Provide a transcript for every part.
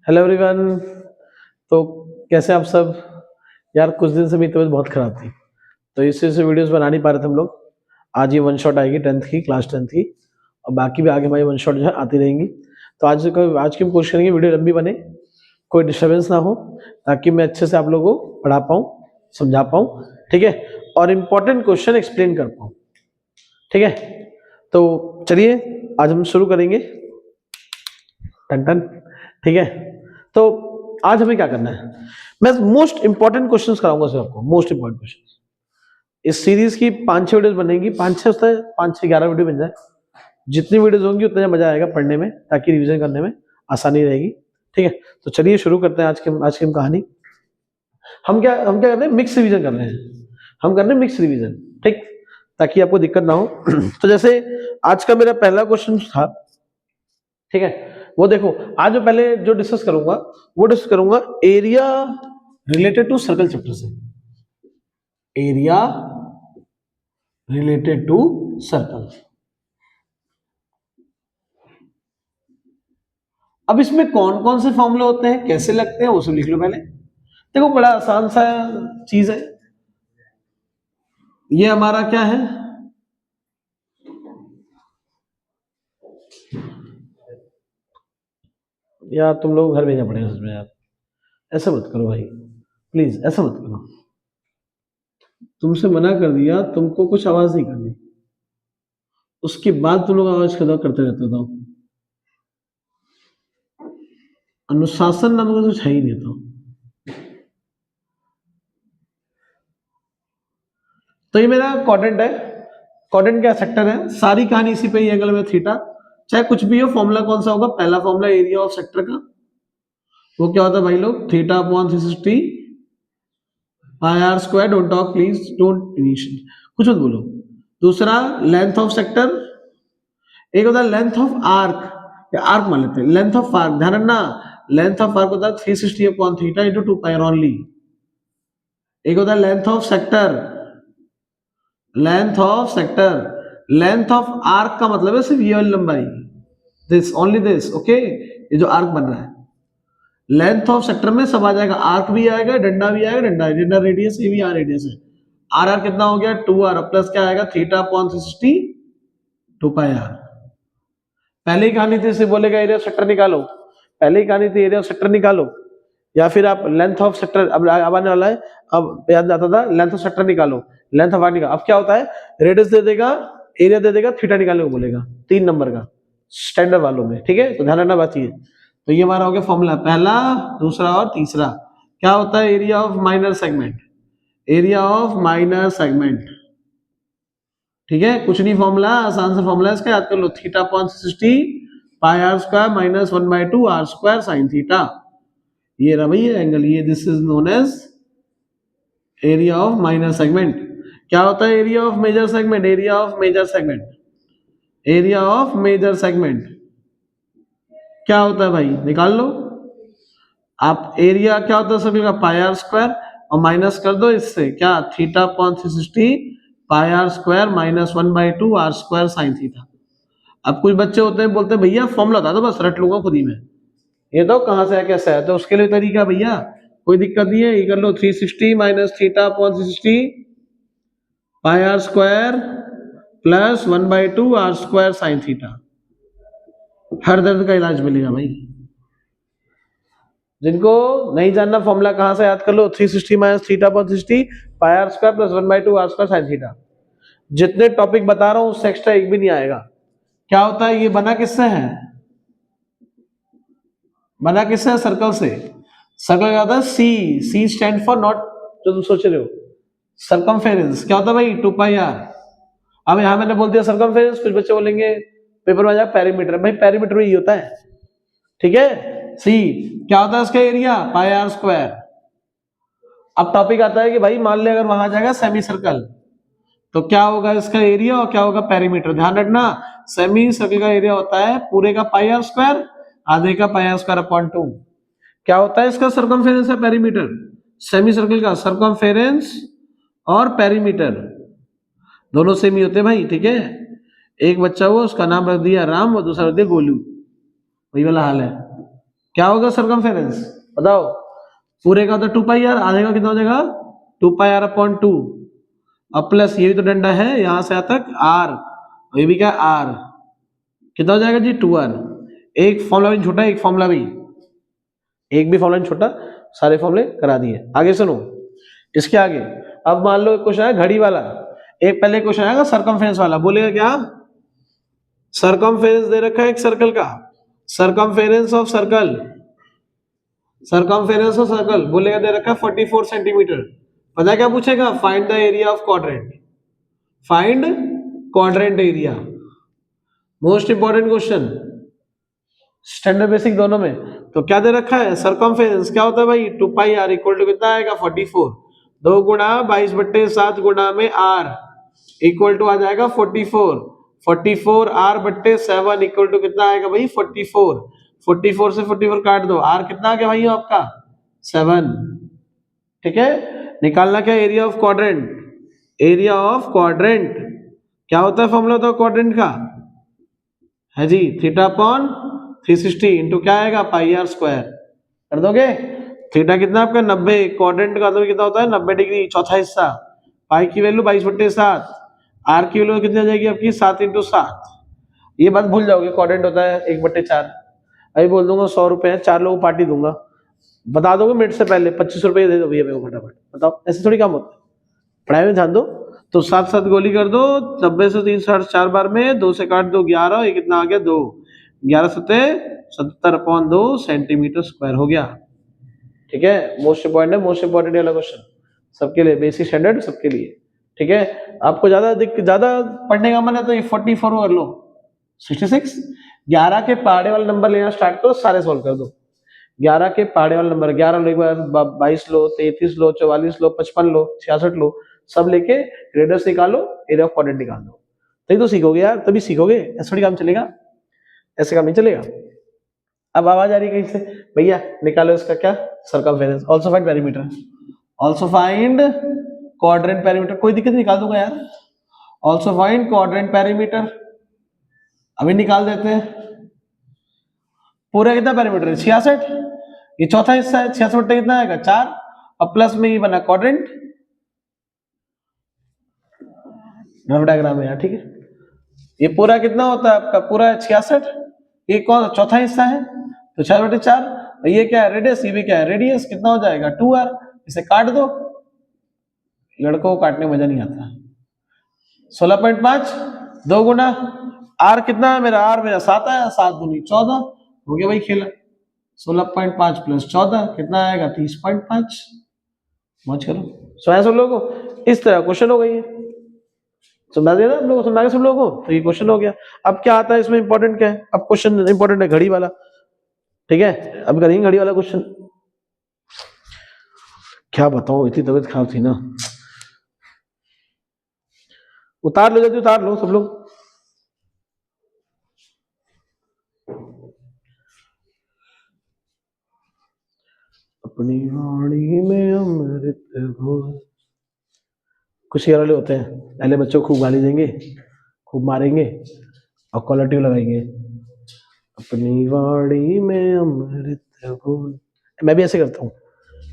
Hello everyone. तो कैसे आप सब? यार कुछ दिन से मेरी तबीयत बहुत खराब थी, तो इससे से वीडियोस बना नहीं पा रहे थे हम लोग। आज ये वन शॉट आएगी 10th की, क्लास 10th की, और बाकी भी आगे हमारी वन शॉट जो है आती रहेंगी। तो आज की हम कोशिश करेंगे वीडियो लंबी बने, कोई डिस्टर्बेंस ना हो, ताकि मैं अच्छे से आप लोगों को पढ़ा पाऊँ, समझा पाऊँ, ठीक है, और इम्पोर्टेंट क्वेश्चन एक्सप्लेन कर पाऊँ, ठीक है। तो चलिए आज हम शुरू करेंगे। टन टन, ठीक है। तो आज हमें क्या करना है, मैं मोस्ट इंपॉर्टेंट क्वेश्चंस कराऊंगा सर आपको, मोस्ट इंपॉर्टेंट क्वेश्चंस। इस सीरीज की 5-6 वीडियोस बनेगी, 5-6 होता है, 5-6 11 वीडियो बन जाए। जितनी वीडियोस होंगी उतना मजा आएगा पढ़ने में, ताकि रिवीजन करने में आसानी रहेगी, ठीक है। तो चलिए शुरू करते हैं आज की हम कहानी। हम क्या कर रहे हैं, मिक्स रिवीजन कर रहे हैं। हम कर रहे हैं मिक्स रिवीजन, ठीक, ताकि आपको दिक्कत ना हो। तो जैसे आज का मेरा पहला क्वेश्चन था, ठीक है, वो देखो। आज मैं पहले जो डिस्कस करूंगा, वो डिस्कस करूंगा area related to circle chapter से। Area related to circle. अब इसमें कौन कौन से फॉर्मूले होते हैं, कैसे लगते हैं, वो सब लिख लो पहले। देखो बड़ा आसान सा चीज है। ये हमारा क्या है, यार तुम लोग घर भेजना पड़ेगा इसमें यार। ऐसा मत करो भाई, प्लीज ऐसा मत करो। तुमसे मना कर दिया, तुमको कुछ आवाज नहीं करनी, उसके बाद तुम लोग आवाज करते रहते हो। अनुशासन नाम का कुछ है ही नहीं। तो ये मेरा क्वाड्रेंट है। क्वाड्रेंट क्या सेक्टर है, सारी कहानी इसी पे ही, एंगल में थीटा, चाहे कुछ भी हो। फॉर्मूला कौन सा होगा, पहला फॉर्मूला एरिया ऑफ सेक्टर का, वो क्या होता है भाई लोग, theta upon 360 pi are square. Don't talk please, don't initiate, कुछ मत बोलो। दूसरा लेंथ ऑफ सेक्टर, एक होता है लेंथ ऑफ आर्क, या आर्क मान लेते हैं, लेंथ ऑफ आर्क, ध्यान रखना। लेंथ ऑफ आर्क होता है 360 upon theta into 2 pi R only. एक होता है length of sector, length of sector, length of arc का मतलब है सिर्फ ये वाली लंबाई, दिस ओनली दिस, ओके। ये जो आर्क बन रहा है, लेंथ ऑफ सेक्टर में सब आ जाएगा, आर्क भी आएगा, डंडा भी आएगा, डंडा रेडियस, ये भी आर रेडियस है। आर आर कितना हो गया, 2r प्लस क्या आएगा, थीटा अपॉन 360 2 पाई आर। पहले ही कहानी थी, इसे बोलेगा एरिया ऑफ सेक्टर निकालो, पहले ही कहानी थी एरिया ऑफ सेक्टर निकालो, या फिर आप लेंथ ऑफ सेक्टर, अब आने वाला है। अब याद आता था लेंथ ऑफ सेक्टर निकालो, लेंथ ऑफ आर्क निकालो। अब क्या होता है, रेडियस दे देगा, एरिया दे देगा, थीटा निकालने को बोलेगा, 3 नंबर का स्टैंडर्ड वालों में, ठीक है। तो ध्यान रखना बात ये। तो ये हमारा हो गया फॉर्मूला पहला, दूसरा और तीसरा। क्या होता है area of minor segment, area of minor segment, ठीक है। कुछ नहीं, फॉर्मूला आसान सा फॉर्मूला इसका, याद कर लो, theta upon 60 pi are square minus 1/2 R square sine theta. ये रहा भैया एंगल, ये this is known as area of minor segment. क्या होता है area of major segment, area of major segment, area of major segment क्या होता है भाई, निकाल लो आप। एरिया क्या होता है सभी का, पाई आर स्क्वायर, और माइनस कर दो इससे क्या, theta upon 360 pi are square minus 1/2 R square sine theta. अब कुछ बच्चे होते हैं बोलते हैं भैया फॉर्मूला बता दो, बस रट लूंगा खुद ही में, ये तो कहां से है कैसे है। तो उसके लिए तरीका भैया, कोई दिक्कत नहीं है, ये कर लो 360 minus theta upon 360 pi are square plus 1/2 R square sine theta. हर दर्द का इलाज मिलेगा भाई। जिनको नहीं जानना फॉर्मूला कहां से याद कर लो, 360 minus theta upon 360 pi are square plus 1/2 R square sine theta. जितने टॉपिक बता रहा हूं उससे एक्स्ट्रा एक भी नहीं आएगा। क्या होता है, ये बना किससे है, बना किससे है, सर्कल से। सर्कल क्या होता है, सी, सी स्टैंड फॉर नॉट, जो तुम सोच रहे हो, सरकमफेरेंस। क्या होता है भाई, 2 पाई आर। अब यहां मैंने बोल दिया सरकमफेरेंस, कुछ बच्चे बोलेंगे पेपर में आ जाए पेरीमीटर, भाई पेरीमीटर ही होता है, ठीक है। सी क्या होता है इसका एरिया, पाई आर स्क्वायर। अब टॉपिक आता है कि भाई मान ले अगर वहां जाएगा सेमी सर्कल, तो क्या होगा इसका एरिया और क्या होगा पेरीमीटर। ध्यान रखना, सेमी सर्कल का एरिया होता है पूरे का पाई आर स्क्वायर, आधे का पाई आर स्क्वायर अपॉन 2। क्या होता है इसका सर्कमफेरेंस है पेरीमीटर, सेमी सर्कल का सर्कमफेरेंस और पेरीमीटर दोनों सेम ही होते हैं भाई, ठीक है। एक बच्चा हुआ उसका नाम रख दिया राम और दूसरा रख दिया गोलू, वही वाला हाल है। क्या होगा सरकमफेरेंस बताओ। पूरे का होता है 2 पाई आर, आधे का कितना हो जाएगा 2 पाई आर अपॉन 2, अब प्लस ये भी तो डंडा है यहां से यहां तक आर, ये भी क्या आर, कितना हो जाएगा जी 2r। एक फॉर्मूला भी छोटा, एक फॉर्मूला भी, एक भी फॉर्मूला छोटा, सारे फॉर्मूले करा दिए। आगे सुनो, इसके आगे अब मान लो क्वेश्चन है घड़ी वाला, एक पहले क्वेश्चन आएगा सरकमफेरेंस वाला, बोलेगा क्या, सरकमफेरेंस दे रखा है एक सर्कल का, circumference of circle, circumference of circle बोलेगा दे रखा है 44 सेंटीमीटर। पता है क्या पूछेगा, find the area of quadrant, find quadrant area, most important question standard basic दोनों में। तो क्या दे रखा है सरकमफेरेंस क्या होता है भाई 2 पाई आर इक्वल टू कितना आएगा 44, 2 गुणा 22/7 गुणा में आर इक्वल टू आ जाएगा 44, 44 आर बट्टे 7 इक्वल टू कितना आएगा भाई 44, 44 से 44 काट दो, आर कितना आ गया भाई आपका 7। ठीक है, निकालना क्या area of quadrant, area of quadrant क्या होता है फॉर्मूला होता है क्वाड्रेंट का है जी थीटा अपॉन 360 इंटू क्या आएगा पाई आर स्क्वायर, कर दोगे। थीटा कितना आपका 90, क्वाड्रेंट का मतलब कितना होता है 90 डिग्री, चौथा हिस्सा, पाई की वैल्यू 22/7, आर की वैल्यू कितनी आ जाएगी आपकी 7 × 7। ये बात भूल जाओगे, क्वाड्रेंट होता है 1/4। अभी बोल दूंगा 100 रुपए है, 4 लोगों को पार्टी दूंगा, बता दोगे मिनट से पहले 25 रुपए दे दो भैया मेरे को फटाफट, बताओ ऐसे थोड़ी काम होता है, पढ़ाई में ध्यान दो। तो 7 गोली कर दो, 90 से 360 बार में 2 से काट दो 11, ये कितना आ गया 2, 11 सत्ते 70/2 सेंटीमीटर स्क्वायर हो गया। ठीक है, मोस्ट इंपॉर्टेंट है, मोस्ट इंपॉर्टेंट वाला क्वेश्चन सबके लिए, बेसिक स्टैंडर्ड सबके लिए। ठीक है, आपको ज्यादा पढ़ने का मन है तो ये 44 कर लो, 66, 11 के पहाड़े वाला नंबर लेना स्टार्ट करो, सारे सॉल्व कर दो। 11 के पहाड़े वाला नंबर, 11 लो एक बार, 22 लो, 33 लो, 44 लो, 55 लो, 66 लो, सब लेके रेडियस निकालो, एरिया ऑफ क्वाड्रेंट निकाल दो, तभी तो सीखोगे यार, तभी सीखोगे, ऐसे थोड़ी काम चलेगा, ऐसे काम नहीं चलेगा। अब आवाज आ रही है कहीं से, भैया निकालो इसका क्या circumference, also find perimeter, also find quadrant perimeter, कोई दिक्कत नहीं निकाल दूंगा यार, आल्सो फाइंड क्वाड्रेंट पेरीमीटर, अभी निकाल देते हैं। पूरा कितना पेरीमीटर है 66, ये चौथा हिस्सा है, 66 कितना आएगा 4, अब प्लस में ये बना क्वाड्रेंट, रफ डायग्राम है यार। ठीक है, ये पूरा कितना होता है आपका पूरा 66, ये कौन चौथा हिस्सा है तो 6/4, ये क्या है रेडियस, ये भी क्या है रेडियस, कितना हो जाएगा 2r, इसे काट दो, लड़कों को काटने में मजा नहीं आता। 16.5 2 गुना आर कितना है मेरा, आर मेरा 7 है, 7 दूनी 14 हो गया भाई खेला, 16.5 प्लस 14 कितना आएगा 30.5, मौज करो। समझ सब लोगों को, इस तरह क्वेश्चन हो गई है, समझा दिया ना आप लोगों को, समझा सब लोगों को, तो ये क्वेश्चन हो गया। अब क्या आता है इसमें इंपॉर्टेंट क्या है, अब क्वेश्चन इंपॉर्टेंट है घड़ी वाला। ठीक है, अब करेंगे घड़ी वाला क्वेश्चन, क्या बताऊं इतनी तबीयत खराब थी ना, उतार लो जल्दी, उतार लो सब लोग। अपनी वाणी में अमृत घोल, कुछ ये वाले होते हैं, पहले बच्चों को खूब गाली देंगे, खूब मारेंगे और क्वालिटी लगाएंगे, अपनी वाणी में अमृत घोल। मैं भी ऐसे करता हूँ,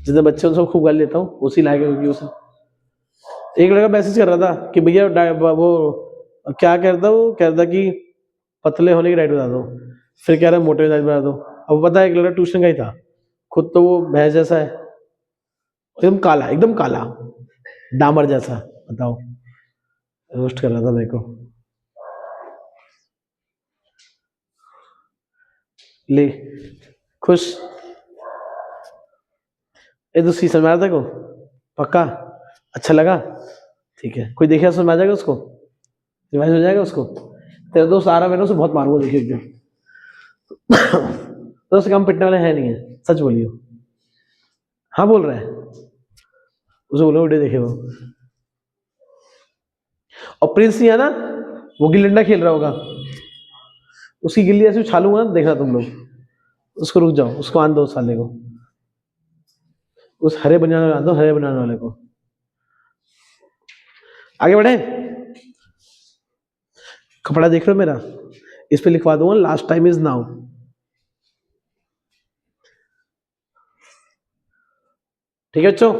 जितने बच्चे उनसे खूब गाली देता हूँ, उसी लायक, क्योंकि उसे एक लड़का मैसेज कर रहा था कि भैया वो क्या करता, वो कहता कि पतले होने की डाइट बता दो, फिर कह रहा मोटे की डाइट बता दो। अब पता है एक लड़का ट्यूशन का ही था, खुद तो वो भैंस जैसा है, एकदम काला डामर जैसा, बताओ रोस्ट कर रहा था मेरे को, ले खुश, ये तो सी समझ आ रहा था को पक्का, अच्छा लगा, ठीक है, कोई देखेगा समझ आ जाएगा उसको, रिवाइज हो जाएगा उसको। तेरे दोस्त आ रहा, मैंने उसे बहुत मारूंगा, देखिए एकदम तो उससे कम पिटने वाले है नहीं है, सच बोलियो, हाँ बोल रहे हैं, उसे बोलो वीडियो देखे वो। और प्रिंस नहीं है ना, वो गिल्ली डंडा खेल रहा होगा, उसकी गिल्ली ऐसे उछालूंगा, देखना तुम लोग, उसको रुक जाओ, उसको आन दो साले को, उस हरे बनियान वाले आन दो, हरे बनियान वाले को। आगे बढ़े, कपड़ा देख रहे हो मेरा, इस पे लिखवा दूंगा लास्ट टाइम इज नाउ, ठीक है बच्चों,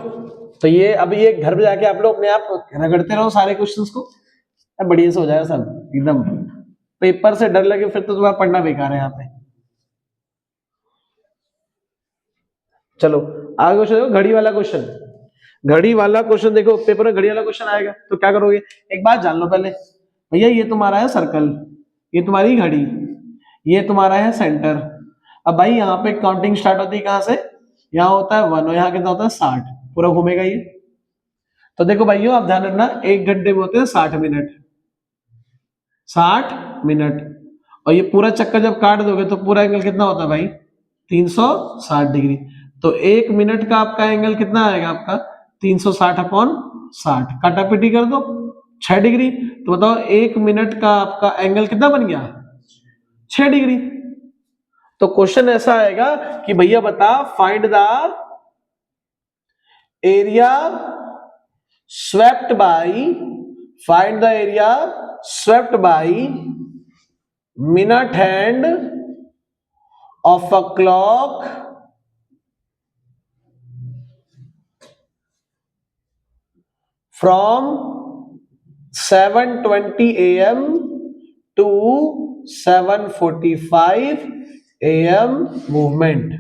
तो ये अब ये घर पे जाके आप लोग अपने आप रगड़ते रहो सारे क्वेश्चंस को, बढ़िया से हो जाएगा सब एकदम। पेपर से डर लगे फिर तो तुम्हारा पढ़ना बेकार है यहाँ पे। चलो आगे क्वेश्चन देखो, घड़ी वाला क्वेश्चन। घड़ी वाला क्वेश्चन देखो, पेपर में घड़ी वाला क्वेश्चन आएगा तो क्या करोगे, एक बात जान लो पहले, भैया ये तुम्हारा है सर्कल, ये तुम्हारी घड़ी, ये तुम्हारा है सेंटर। अब भाई यहाँ पे काउंटिंग स्टार्ट होती है कहाँ से, यहाँ होता है 1 और यहाँ कितना होता है 60, पूरा घूमेगा ये। तो देखो भाइयों आप ध्यान रखना, 1 घंटे में होते हैं 60 मिनट, 60 मिनट, और ये पूरा चक्कर जब काट दोगे तो पूरा एंगल कितना होता है भाई, 360 डिग्री। तो 1 मिनट का आपका एंगल कितना आएगा आपका, 360/60, काटापीटी कर दो 6 डिग्री। तो बताओ 1 मिनट का आपका एंगल कितना बन गया, 6 डिग्री। तो क्वेश्चन ऐसा आएगा कि भैया बता, find the area swept by, find the area swept by minute hand of a clock from 7:20 a.m. to 7:45 a.m. Movement.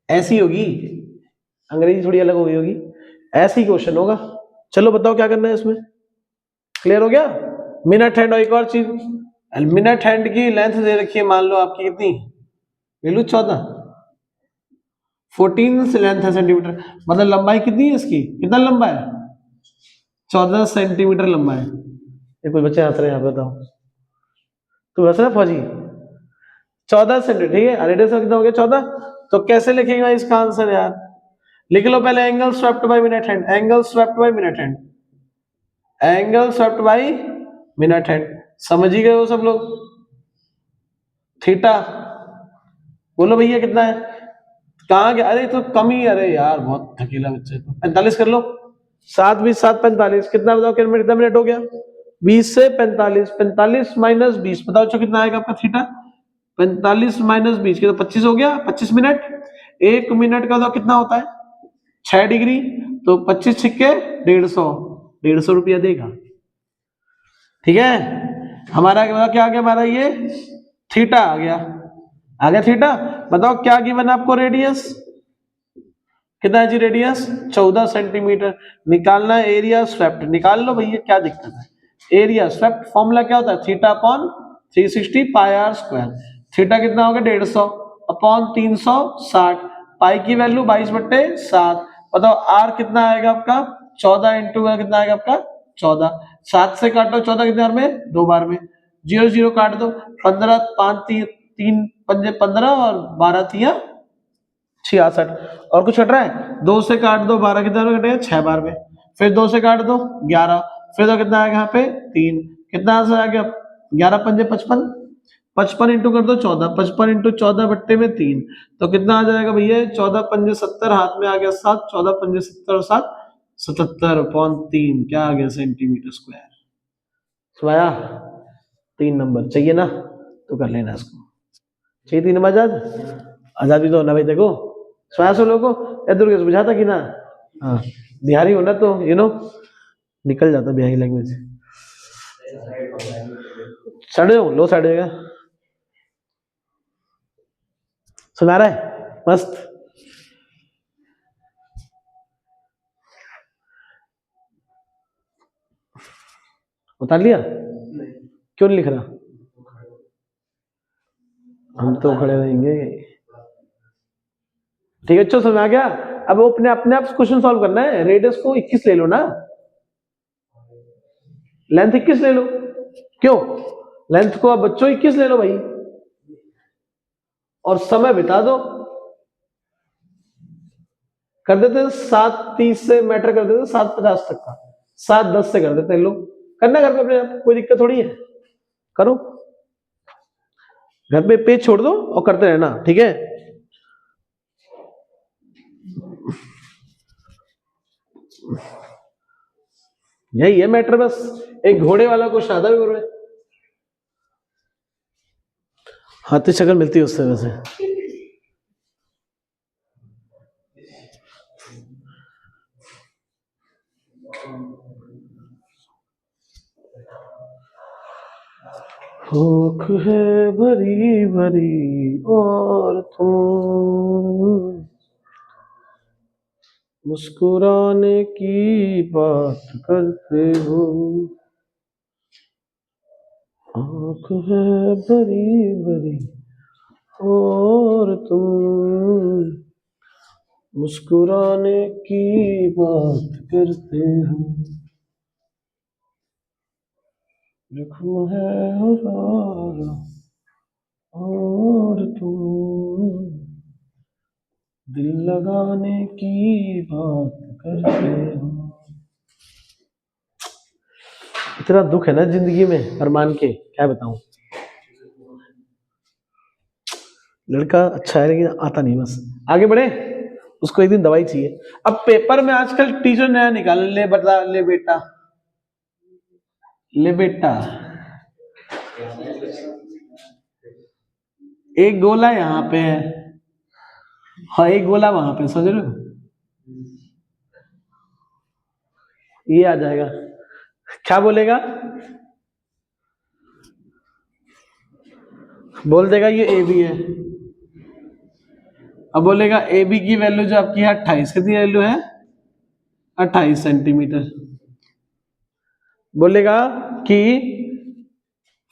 ऐसी होगी, अंग्रेजी थोड़ी अलग होगी, ऐसी क्वेश्चन होगा। चलो बताओ क्या करना है इसमें, क्लियर हो गया। मिनट हैंड और एक और चीज, मिनट हैंड की लेंथ दे रखी है, मान लो आपकी कितनी, ले लो 14, 14 से लेंथ है सेंटीमीटर, मतलब लंबाई कितनी है इसकी, कितना लंबा है, 14 सेंटीमीटर लंबा है। ये कोई बच्चे हंस रहे हैं, बताओ तू हंस रहा फौजी, 14 सेंटीमीटर, ठीक है, रेडियस कितना हो गया 14। तो कैसे लिखेगा इसका आंसर यार, लिख लो पहले angle swept by minute hand, angle swept by minute hand, angle swept by minute hand, समझ ही गए हो सब लोग। थीटा बोलो भैया कितना है, कहाँ गया, अरे तो कम ही, अरे यार बहुत थकीला बच्चे, तो 45 कर लो, 7 20 7 45, कितना बताओ कितना मिनट हो गया, 20 से 45, 45 माइनस 20, बताओ जो कितना आएगा आपका थीटा, 45 माइनस 20 के तो 25 हो गया, 25 मिनट। 1 मिनट का तो कितना होता है 6 डिग्री, तो 25 छिक्के 150 रुपया देगा, ठीक है। हमारा क्या आ गया, हमारा ये थीटा आ गया थीटा। बताओ क्या गिवन आपको, रेडियस कितना है जी, रेडियस 14 सेंटीमीटर। निकालना है एरिया स्वेप्ट, निकाल लो भैया क्या दिक्कत है। एरिया स्वेप्ट फॉर्मूला क्या होता है, theta upon 360 pi are square. Theta कितना होगा 150 अपॉन 360, पाई की वैल्यू 22/7। बताओ आर कितना आएगा आपका 14 इंटू कितना आएगा आपका 14, 7 से काटो 14 कितने बार में, 2 बार में, 0 0 काट दो, 15 5 3 पंजे 15 और 12 तिया 66, और कुछ हट रहा है, 2 से काट दो 12 कितना कटेगा 6 बार में, फिर 2 से काट दो 11, फिर तो कितना आएगा यहाँ पे 3, कितना आंसर आ गया 11 पंजे 55, 55 इंटू कर दो 14, 55 इंटू 14 बट्टे में 3, तो कितना आ जाएगा भैया 14 पंजे 70, हाथ में आ गया 7, 14 पंजे 70 और 7 77/3, क्या आ गया सेंटीमीटर स्क्वायर। सुनाया 3 नंबर चाहिए ना, तो कर लेना इसको, चाहिए 3 नंबर आजादी तो होना भाई, देखो स्वयं से लोगों को दुर्गेश बुझाता कि ना, हाँ बिहारी होना तो निकल जाता बिहारी लैंग्वेज। साढ़े लो साढ़े का सुना रहा है मस्त। उतार लिया, क्यों नहीं लिख रहा, हम तो खड़े रहेंगे, ठीक है। अच्छा समझ आ गया। अब वो अपने अपने आप क्वेश्चन सॉल्व करना है। रेडियस को 21 ले लो ना, लेंथ 21 ले लो, क्यों, लेंथ को अब बच्चों 21 ले लो भाई, और समय बिता दो, कर देते हैं 7:30 से मैटर कर देते हैं 7:50 तक का, 7:10 से कर देते हैं लोग, करना घर पे अपने आप, कोई दिक्कत थोड़ी है, करो घर पे पेज छोड़ दो और करते रहना, ठीक है। यही है मैटर, बस एक घोड़े वाला क्वेश्चन आता है, हाथी शक्ल मिलती है उससे वैसे। भूख है भरी भरी और तुम मुस्कुराने की बात करते हो। आँख है भरी भरी और तुम मुस्कुराने की बात करते हो। जख्म है हजारा और तुम दिल लगाने की बात करते हो। इतना दुख है ना जिंदगी में अरमान के, क्या बताऊं। लड़का अच्छा है लेकिन आता नहीं, बस आगे बढ़े। उसको एक दिन दवाई चाहिए। अब पेपर में आजकल टीचर नया निकाल, ले बता, ले बेटा, ले बेटा, एक गोला यहाँ पे है, हाँ एक गोला वहां पे, समझ रहे हो, ये आ जाएगा। क्या बोलेगा, बोल देगा ये ए बी है। अब बोलेगा ए बी की वैल्यू जो आपकी है 28, कितनी वैल्यू है 28 सेंटीमीटर। बोलेगा कि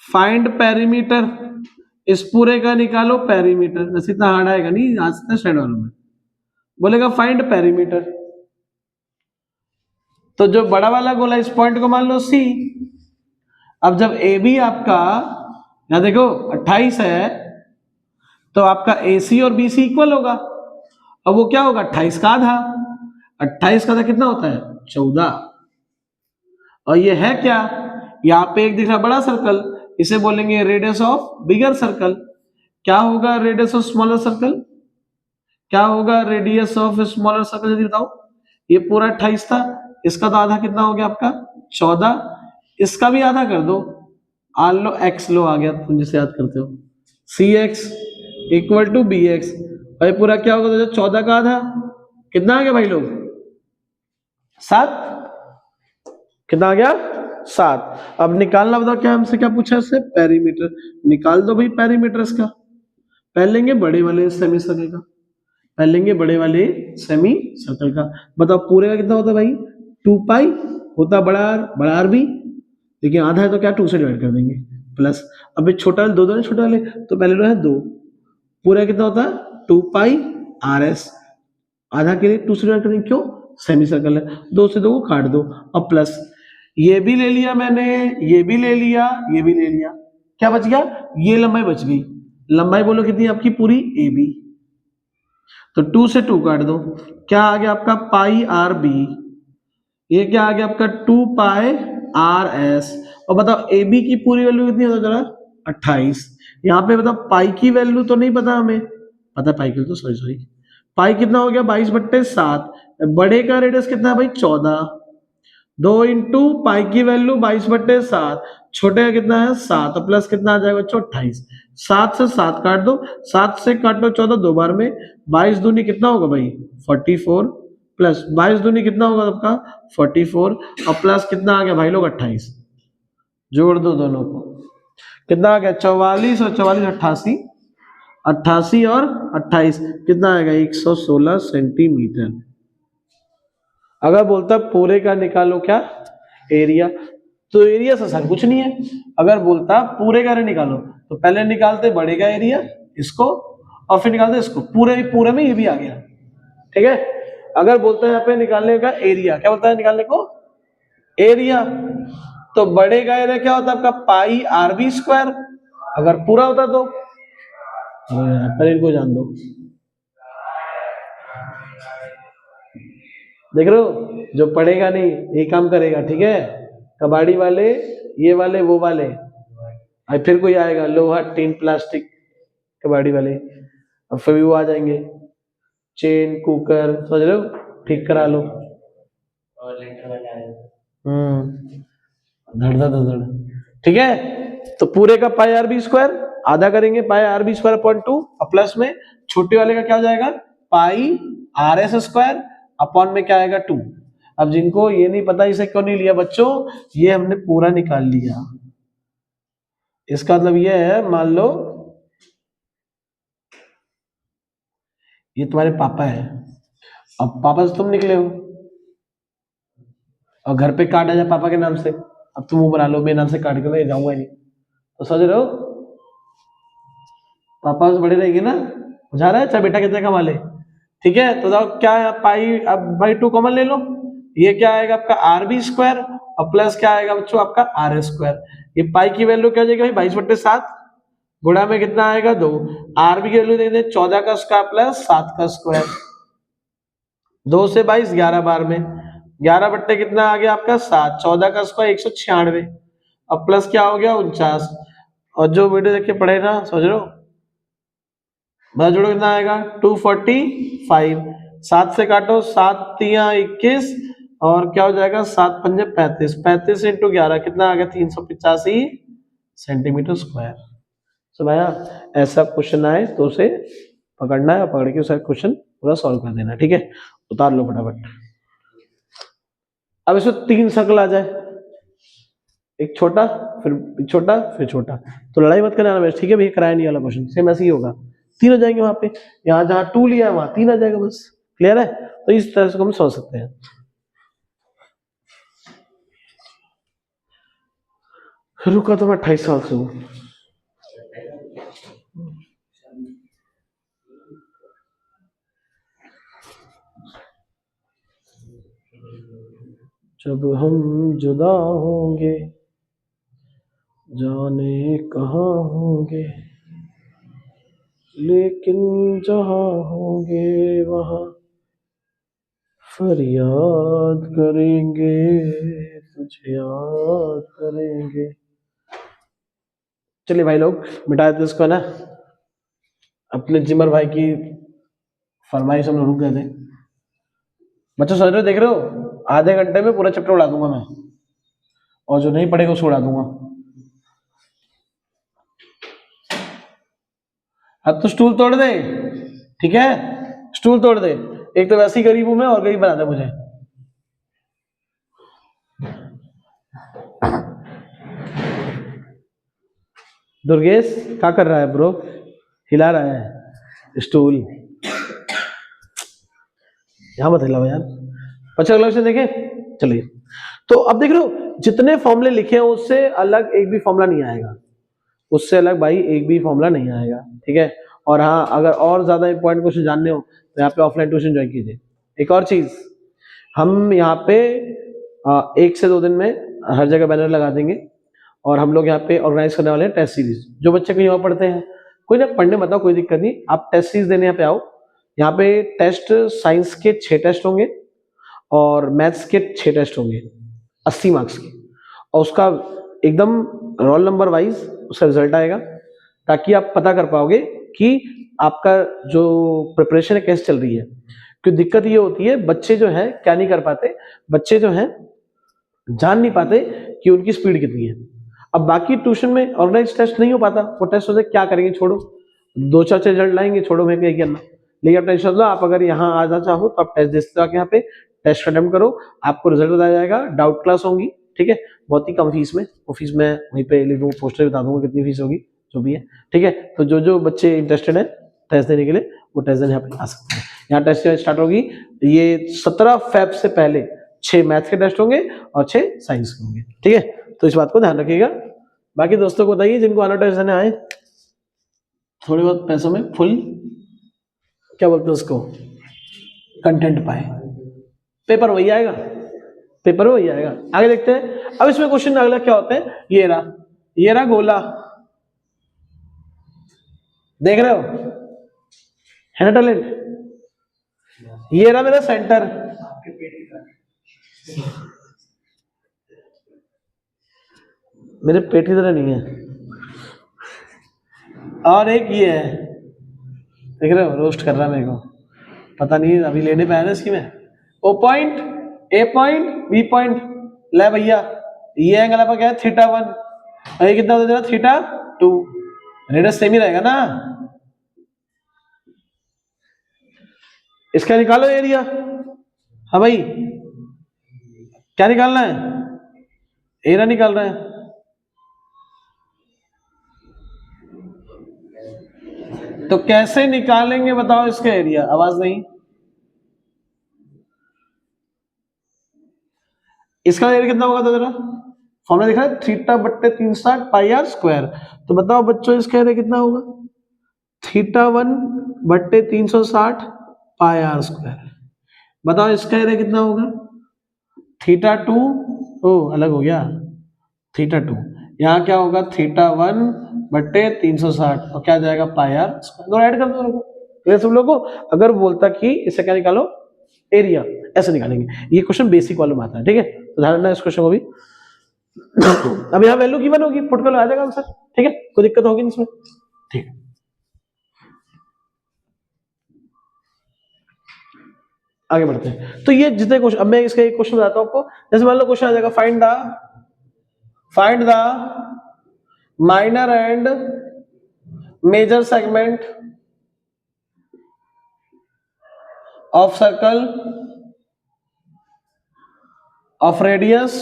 फाइंड पेरीमीटर, इस पूरे का निकालो पेरीमीटर। वैसे इतना हार्ड आएगा नहीं आज तक स्टैंड वालों में। बोलेगा फाइंड पेरीमीटर, तो जो बड़ा वाला गोला इस पॉइंट को मान लो सी। अब जब ए बी आपका यहां देखो 28 है, तो आपका ए सी और बी सी इक्वल होगा। अब वो क्या होगा 28 का आधा, 28 का आधा कितना होता है 14। और ये है क्या, यहाँ पे एक दिख रहा बड़ा सर्कल, इसे बोलेंगे रेडियस ऑफ बिगर सर्कल। क्या होगा रेडियस ऑफ स्मॉलर सर्कल, क्या होगा रेडियस ऑफ स्मॉलर सर्कल, जल्दी बताओ। ये पूरा 28 था, इसका तो आधा कितना हो गया आपका 14, इसका भी आधा कर दो, आर लो एक्स लो, आ गया तुम जिसे याद करते हो, C X equal to B X. भाई पूरा क्या होगा, तो 14 का आधा कितना आ गया भाई लोग 7, कितना आ गया 7। अब निकालना बताओ, क्या हमसे क्या पूछा इससे, पेरीमीटर। निकाल दो भाई पेरीमीटर इसका। पहले लेंगे बड़े वाले सेमी सर्कल का, पहले लेंगे बड़े वाले सेमी सर्कल का। बताओ पूरे का कितना होता है भाई 2 पाई, होता बड़ा आर भी, लेकिन आधा है तो क्या 2 से डिवाइड कर देंगे प्लस। अब छोटा वाले दो छोटे वाले, तो पहले लो है 2, पूरा कितना होता है 2 पाई आर एस। आधा के लिए 2 से डिवाइड करेंगे, क्यों सेमी सर्कल है, 2 से 2 को काट दो। अब प्लस ये भी ले लिया मैंने, ये भी ले लिया, ये भी ले लिया, क्या बच गया, ये लंबाई बच गई। लंबाई बोलो कितनी आपकी पूरी ए बी, तो 2 से 2 काट दो, क्या आ गया आपका पाई आर बी। ये क्या आ गया आपका 2 पाई आर एस। और बताओ ए बी की पूरी वैल्यू कितनी होता जरा 28। यहाँ पे बताओ पाई की वैल्यू तो नहीं पता हमें, पता पाई की तो सॉरी सॉरी, पाई कितना हो गया 22/7। बड़े का रेडियस कितना है भाई 14, 2 इंटू पाई की वैल्यू 22/7, छोटे का कितना है 7, प्लस कितना आ जाएगा बच्चों 28। 7 से 7 काट दो, 7 से काटो 14 दो बार में, 22 दूनी कितना होगा भाई 44, प्लस 22 दूनी कितना होगा आपका 44, और प्लस कितना आ गया भाई लोग 28। जोड़ दो दोनों को, कितना आ गया 44 और 44 88, 88 और 28 कितना आएगा 116 सेंटीमीटर। अगर बोलता पूरे का निकालो क्या एरिया, तो एरिया से सर कुछ नहीं है। अगर बोलता पूरे का निकालो, तो पहले निकालते बड़े का एरिया इसको, और फिर निकालते इसको, पूरे पूरे में ये भी आ गया, ठीक है। अगर बोलते हैं यहाँ पे निकालने का एरिया, क्या बोलता है निकालने को एरिया, तो बड़े का एरिया क्या होता है आपका पाई आर बी स्क्वायर, अगर पूरा होता तो। पर इनको जान दो, देख रहे हो जो पढ़ेगा नहीं ये काम करेगा, ठीक है। कबाड़ी वाले, ये वाले, वो वाले, और फिर कोई आएगा लोहा टीन प्लास्टिक कबाड़ी वाले, अब फिर वो आ जाएंगे चेन कुकर, समझ रहे हो, ठीक करा लो। और लेटर वाले आए, धड़ धड़ धड़, ठीक है। तो पूरे का पाई आर बी स्क्वायर आधा करेंगे, पाई आर बी स्क्वायर अपॉन 2, और प्लस में छोटे वाले का क्या हो जाएगा पाई आर एस स्क्वायर अपॉन में क्या आएगा 2। अब जिनको ये नहीं पता इसे क्यों नहीं लिया बच्चों, ये हमने पूरा निकाल लिया, इसका मतलब ये है, मान लो ये तुम्हारे पापा है, अब पापा से तुम निकले हो और घर पे कार्ड आ जाए पापा के नाम से, अब तुम वो बना लो मेरे नाम से कार्ड के, मैं जाऊंगा ही नहीं, तो समझ रहे हो, पापा से बड़े रहेंगे ना, बुझा रहा है, चाहे बेटा कितने कमा ले। ठीक है, तो जाओ क्या है पाई, अब भाई टू कॉमन ले लो, ये क्या आएगा आपका आर बी स्क्वायर और प्लस क्या आएगा बच्चों आपका आर स्क्वायर। ये पाई की वैल्यू क्या हो जाएगी भाई 22/7, गुणा में कितना आएगा 2, आर बी की वैल्यू दे दें 14 का स्क्वायर प्लस 7 का स्क्वायर, 2 से 22 11 बार में, 11 बट्टे कितना आ गया आपका 7, 14 का स्क्वायर 196, अब प्लस क्या हो गया 49, और जो वीडियो देख के पढ़े ना समझ रहे हो, बता जोड़ो कितना आएगा 245, 7 से काटो 7 तिया 21, और क्या हो जाएगा 7 पंजे 35, 35 इंटू 11 कितना आ गया 385 सेंटीमीटर स्क्वायर। तो भैया ऐसा क्वेश्चन आए तो उसे पकड़ना है और पकड़ के उसे क्वेश्चन पूरा सॉल्व कर देना, ठीक है, उतार लो फटाफट। अब इसमें 3 सर्कल आ जाए, एक छोटा फिर छोटा फिर छोटा, तो लड़ाई मत करना बस, ठीक है भैया, कराया नहीं वाला क्वेश्चन सेम ऐसे ही होगा, 3 हो जाएंगे वहां पे, यहाँ जहाँ 2 लिया है वहां 3 आ जाएगा बस, क्लियर है, तो इस तरह से हम सोच सकते हैं। रुका तो मैं 28 साल से हूँ। जब हम जुदा होंगे जाने कहाँ होंगे, लेकिन जहाँ होंगे वहाँ फरियाद करेंगे, तुझे याद करेंगे। चलिए भाई लोग मिटा देते इसको ना, अपने जिमर भाई की फरमाइश हम लोग रुक गए थे। बच्चों समझ रहे हो, देख रहे हो, आधे घंटे में पूरा चैप्टर उड़ा दूंगा मैं, और जो नहीं पढ़ेगा उसको उड़ा दूंगा। अब तो स्टूल तोड़ दे, ठीक है, स्टूल तोड़ दे, एक तो वैसे ही गरीब हूं मैं और गरीब बना दे मुझे। दुर्गेश क्या कर रहा है ब्रो, हिला रहा है स्टूल, यहां मत हिलाओ यार, बच्चा अगला क्वेश्चन देखे। चलिए, तो अब देख रहे हो जितने फॉर्मूले लिखे हैं उससे अलग एक भी फॉर्मूला नहीं आएगा, उससे अलग भाई एक भी फॉर्मूला नहीं आएगा, ठीक है। और हाँ, अगर और ज्यादा इंपॉर्टेंट क्वेश्चन जानने हो तो यहाँ पे ऑफलाइन ट्यूशन ज्वाइन कीजिए। एक और चीज, हम यहाँ पे 1 से 2 दिन में हर जगह बैनर लगा देंगे, और हम लोग यहाँ पे ऑर्गेनाइज करने वाले हैं टेस्ट सीरीज। जो बच्चे कहीं और पढ़ते हैं, कोई ना पढ़ने बताओ, कोई दिक्कत नहीं, आप टेस्ट सीरीज देने यहाँ पे आओ। यहाँ पे टेस्ट साइंस के 6 टेस्ट होंगे और मैथ्स के 6 टेस्ट होंगे 80 मार्क्स के, और उसका एकदम रोल नंबर वाइज उसका रिजल्ट आएगा, ताकि आप पता कर पाओगे कि आपका जो प्रिपरेशन है कैसे चल रही है। क्योंकि दिक्कत ये होती है, बच्चे जो है क्या नहीं कर पाते, बच्चे जो है जान नहीं पाते कि उनकी स्पीड कितनी है। अब बाकी ट्यूशन में ऑर्गेनाइज टेस्ट नहीं हो पाता, वो टेस्ट होते क्या करेंगे, छोड़ो, 2-4 रिजल्ट लाएंगे, छोड़ो, मैं क्या करना। लेकिन आप टेंशन लो, आप अगर यहाँ आना चाहो तो आप टेस्ट दे सकते हो, आके यहाँ पे टेस्ट अटेम्प्ट करो, आपको रिजल्ट बताया जाएगा, डाउट क्लास होंगी, ठीक है, बहुत ही कम फीस में, वो फीस मैं वहीं पे लिख दूंगा, पोस्टर बता दूंगा कितनी फीस होगी, जो भी है, ठीक है। तो जो जो बच्चे इंटरेस्टेड है टेस्ट देने के लिए, वो टेस्ट देने यहाँ पे आ सकते हैं। यहाँ टेस्ट स्टार्ट होगी, ये 17 फेब से पहले 6 मैथ्स के टेस्ट होंगे और 6 साइंस के होंगे, ठीक है, तो इस बात को ध्यान रखिएगा। बाकी दोस्तों को बताइए जिनको आना टेस्ट देने आए, थोड़े बहुत पैसों में फुल क्या बोलते हैं उसको, कंटेंट पाए, पेपर वही आएगा, पेपर वही आएगा। आगे देखते हैं, अब इसमें क्वेश्चन अगला क्या होता है, ये रहा गोला, देख रहे हो, है ना टैलेंट, ये रहा मेरा सेंटर, मेरे पेट की तरह नहीं है, और एक ये है, देख रहे हो, रोस्ट कर रहा है मेरे को, पता नहीं अभी लेने पे आया ना इसकी में, ओ पॉइंट, ए पॉइंट, बी पॉइंट, ले भैया, ये एंगल आपका क्या है θ1, और ये कितना हो जाएगा θ2, रेडियस सेम ही रहेगा ना। इसका निकालो एरिया, हाँ भाई, क्या निकालना है, एरिया निकाल रहे हैं, तो कैसे निकालेंगे बताओ इसका एरिया? आवाज नहीं। इसका एरिया कितना होगा? तो जरा फॉर्मूला देखा है, थीटा बट्टे 360 पाई आर स्क्वायर। तो बताओ बच्चों इसका एरिया कितना होगा? थीटा 1 बट्टे 360 पाई आर स्क्वायर। बताओ इसका एरिया कितना होगा? थीटा 2, ओ अलग हो गया, थीटा 2। यहाँ क्या होगा? थीटा 1 बट्टे 360 और क्या जाएगा? पाई आर स्क्वायर। दोनों ऐड कर दो लोगों को। ये सब लोगों को अगर बोलता कि इससे क्या निकालो? एरिया, ऐसे निकालेंगे। ये क्वेश्चन बेसिक वाले में आता है, ठीक है? तो ध्यान रखना इस क्वेश्चन को भी। अब यहाँ वैल्यू गिवन होगी, पुट कर आ जाएगा आंसर, ठीक है? कोई दिक्कत होगी नहीं इसमें, ठीक है? आगे बढ़ते हैं। तो ये जितने क्वेश्चन, अब मैं इसका एक क्वेश्चन बताता हूँ आपको। जैसे मान लो क्वेश्चन आ जाएगा, find the minor and major segment of circle of radius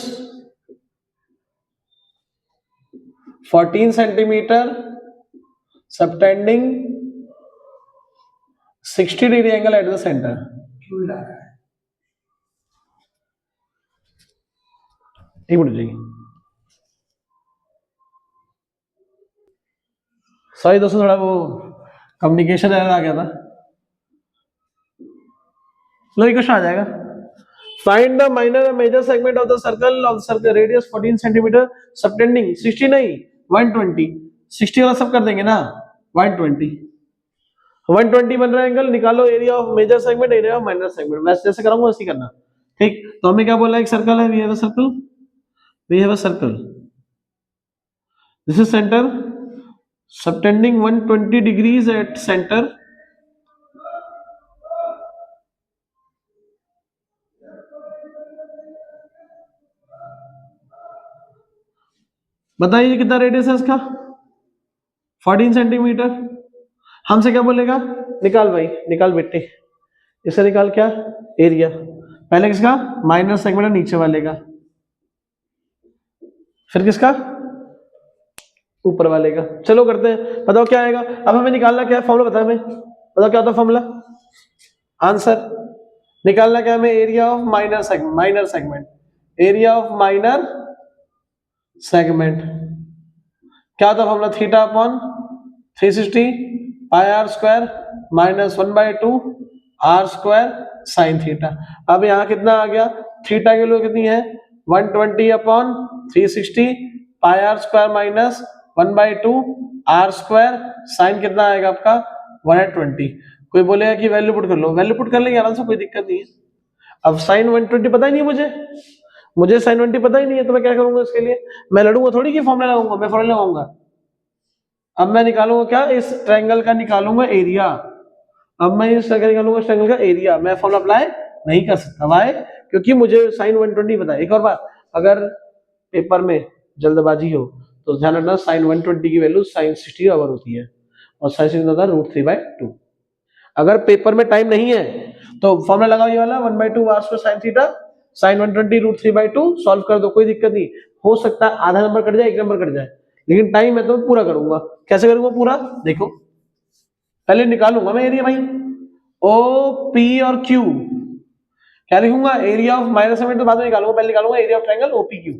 14 centimetre subtending 60 degree angle at the centre. एक मिनट जाइए, सॉरी दोस्तों, थोड़ा वो कम्युनिकेशन एरर आ गया था। लो ये क्वेश्चन आ जाएगा, find the minor and major segment of the circle radius 14 centimetre subtending 60 नहीं 120, 60 वाला सब कर देंगे ना, 120 बन रहा है एंगल। निकालो area of major segment, area of minor segment. मैं जैसे कराऊंगा वैसे करना, ठीक? तो हमें क्या बोला? एक सर्कल है, we have a circle, this is centre, subtending 120 degrees at centre, बताइए कितना रेडियस है इसका? 14 सेंटीमीटर। हमसे क्या बोलेगा? निकाल भाई, निकाल बेटे, इससे निकाल क्या? एरिया। पहले किसका? माइनर सेगमेंट है नीचे वाले का, फिर किसका? ऊपर वाले का। चलो करते हैं, बताओ क्या आएगा? अब हमें निकालना क्या है? फॉर्मूला बताओ हमें, बताओ क्या होता है फॉर्मूला? आंसर निकालना क्या हमें? Area of minor segment, area of minor segment क्या होता है formula? Theta upon 360 pi are square minus 1/2 R square sine theta. अब यहाँ कितना आ गया? थीटा की वैल्यू कितनी है? 120 upon 360 pi are square minus 1/2 R square sine कितना आएगा आपका? 120। कोई बोलेगा कि वैल्यू पुट कर लो, वैल्यू पुट कर लेंगे आराम से, कोई दिक्कत नहीं है। अब साइन 120 पता ही नहीं मुझे साइन 120 पता ही नहीं है, तो मैं क्या करूंगा इसके लिए? मैं लड़ूंगा थोड़ी कि फॉर्मूला लगाऊंगा, मैं फॉर्मूला लगाऊंगा। अब मैं निकालूंगा क्या? इस ट्रायंगल का निकालूंगा एरिया। अब मैं इस ट्रायंगल निकालूंगा, इस ट्रायंगल का एरिया। मैं फॉर्मूला अप्लाई नहीं कर सकता, वाई? क्योंकि मुझे साइन 120 पता है। एक और बात, अगर पेपर में जल्दबाजी हो तो ध्यान रखना, साइन 120 की वैल्यू साइन 60 बराबर होती है, और साइन 60 होता है √3/2। अगर पेपर में टाइम नहीं है तो फॉर्मूला लगाओ ये वाला, 1/2 R square sine theta, sine 120 √3/2, solve कर दो, कोई दिक्कत नहीं। हो सकता है आधा नंबर कट जाए, एक नंबर कट जाए, लेकिन टाइम है तो मैं पूरा करूंगा। कैसे करूंगा पूरा? देखो, पहले निकालूंगा मैं एरिया भाई, ओ पी और क्यू। क्या लिखूंगा? एरिया ऑफ माइनर सेगमेंट तो बाद में निकालूंगा, पहले निकालूंगा एरिया ऑफ ट्रायंगल ओपीक्यू।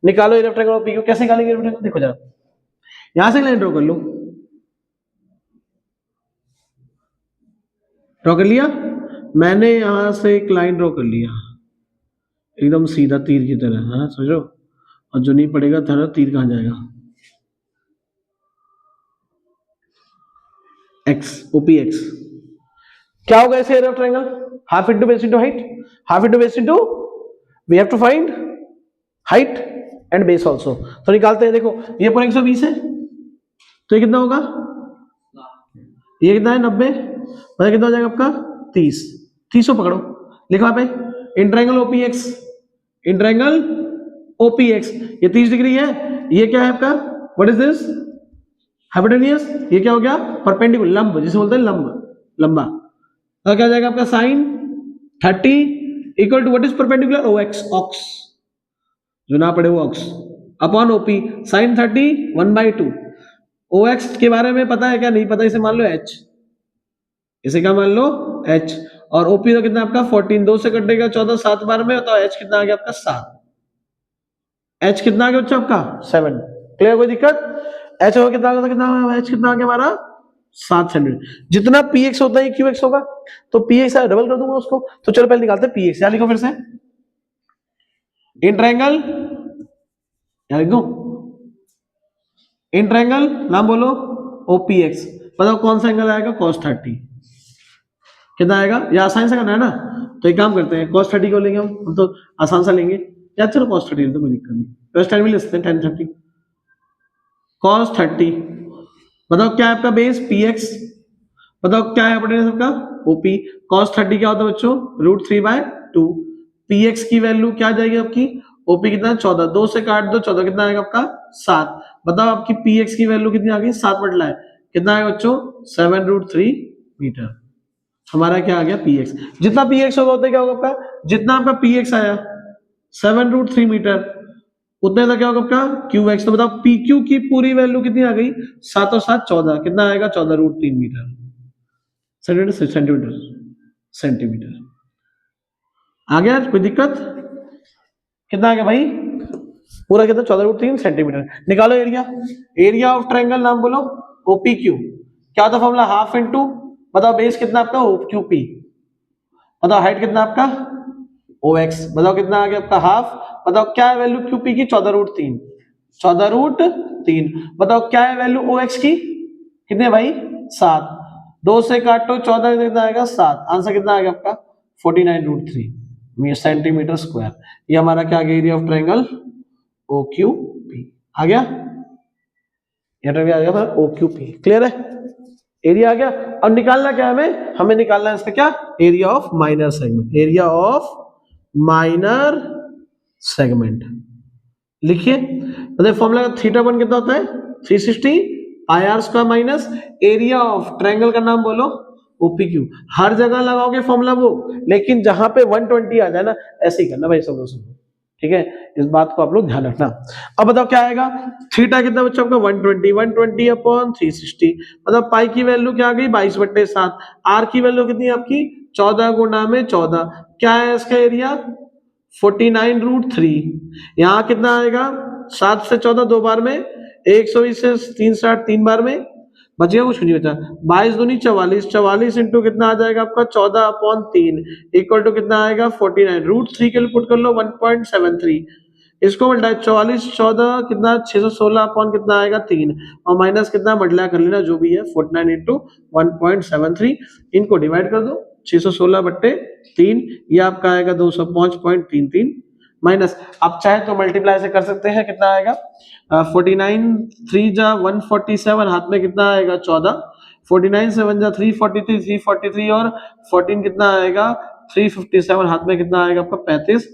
निकालो एरिया ऑफ ट्रायंगल ओपीक्यू। कैसे निकालेंगे एरिया ऑफ ट्रायंगल? देखो जरा, यहां से लाइन ड्रॉ कर लो, ड्रॉ कर लिया मैंने, यहां से एक लाइन ड्रॉ कर लिया एकदम सीधा तीर की तरह, हाँ समझो। और जो नहीं पड़ेगा तरह तीर कहाँ जाएगा? X, OP X. क्या होगा ऐसे area of triangle? Half into base into height, half into base into, we have to find height and base also. तो निकालते हैं, देखो ये पूरा 120 है, तो ये कितना होगा? ये कितना है? 90। मतलब कितना हो जाएगा आपका? 30। 30 पकड़ो, लिखो यहाँ पे इन ट्रायंगल ओपीएक्स, इन ट्रायंगल ओपीएक्स। ये 30 डिग्री है, ये क्या है आपका? What is this? हाइपोटेन्यूस। ये क्या हो गया? परपेंडिकुलर, लंब जिसे बोलते हैं, लंब, लंबा। तो क्या हो जाएगा आपका? Sine 30 equal to what is perpendicular? O X, OX, जो ना पड़े वो OX, upon OP sine 30 1/2। O X के बारे में पता है क्या? नहीं पता, इसे मान लो एच। इसे क्या मान लो h, और OP तो कितना आपका 14, 2 से कटेगा 14 7 बार में, तो h कितना आ गया आपका 7, h कितना आ गया बच्चा आपका 7। क्लियर, कोई दिक्कत? h होगा कितना आ गया, कितना h कितना आ गया हमारा 7 सेंटीमीटर। जितना px होता है qx होगा, तो px डबल कर दूंगा उसको। तो चलो पहले निकालते हैं px, क्या लिखो फिर से, इन ट्रायंगल, क्या लिखो, इन ट्रायंगल, नाम बोलो OPX, बताओ कौन सा एंगल आएगा cos 30, कितना आएगा, ये आसान से करना है ना, तो एक काम करते हैं cos 30 को लेंगे हम तो आसान सा लेंगे, या चलो cos 30 तो कोई दिक्कत नहीं, प्लस 10 भी ले सकते हैं, 10 30 cos 30, बताओ क्या है आपका बेस px, बताओ क्या है हाइपोटेनस आपका OP, cos 30 क्या होता है बच्चों √3/2, px की वैल्यू क्या जाएगी आपकी, OP कितना 14, 2 से काट दो 14 कितना आएगा आपका 7, बताओ आपकी px की वैल्यू कितनी आ गई 7 मल्टीप्लाई कितना आएगा बच्चों 7√3 मीटर। हमारा क्या आ गया px, जितना px होगा उतना क्या होगा आपका, जितना आपका px आया 7√3 मीटर, उतने का क्या होगा आपका qx, तो बताओ pq की पूरी वैल्यू कितनी आ गई 7 और 7 14, कितना आएगा 14√3 मीटर, सेंटीमीटर सेंटीमीटर सेंटीमीटर। आ गया कोई दिक्कत, कितना आ गया भाई पूरा कितना 14√3 सेंटीमीटर। निकालो एरिया, एरिया ऑफ ट्रायंगल नाम बोलो OPQ, क्या होता फॉर्मूला हाफ इंटू, बताओ बेस कितना आपका OQP, बताओ हाइट कितना आपका OX, बताओ कितना आ गया आपका हाफ, बताओ क्या है वैल्यू QP की 14√3, 14√3, बताओ क्या है वैल्यू OX की कितने भाई 7, 2 से काटो 14 कितना आएगा 7, आंसर कितना आ गया आपका 49√3 सेंटीमीटर स्क्वायर। ये हमारा क्या आ गया एरिया ऑफ ट्रायंगल OQP आ गया, ये आ गया था OQP। क्लियर है, एरिया आ गया। अब निकालना क्या है हमें, हमें निकालना है इसका क्या area of minor segment, area of minor segment लिखिए, मतलब फॉर्मूला थीटा वन कितना होता है 360 pi are square minus area of triangle का नाम बोलो OPQ। हर जगह लगाओगे फॉर्मूला वो, लेकिन जहां पे 120 आ जाए ना ऐसे ही करना भाई सब लोग, ठीक है, इस बात को आप लोग ध्यान रखना। अब बताओ क्या आएगा, थीटा कितना बच्चा आपका 120, 120 अपॉन 360, मतलब पाई की वैल्यू क्या आ गई 22/7, आर की वैल्यू कितनी है आपकी 14 गुना में 14, क्या है इसका एरिया 49√3, यहाँ कितना आएगा 7 से 14 दो बार में, 120 से 360 तीन बार में, बचेगा कुछ नहीं बचा, 22 दूनी 44, 44 इंटू कितना आ जाएगा आपका 14/3 इक्वल टू कितना आएगा 49√3 के लिए पुट कर लो 1.73, इसको मल्टीप्लाई 44 14 कितना 616 अपॉन कितना आएगा 3, और माइनस कितना मल्टीप्लाई कर लेना जो भी है 49 इंटू 1.73, इनको डिवाइड कर दो 616/3, ये आपका आएगा 205.33 माइनस, आप चाहे तो मल्टीप्लाई से कर सकते हैं, कितना आएगा 49 3 जा 147, हाथ में कितना आएगा 14, 49 7 जा 343, 343 और 14 कितना आएगा 357, हाथ में कितना आएगा आपका 35,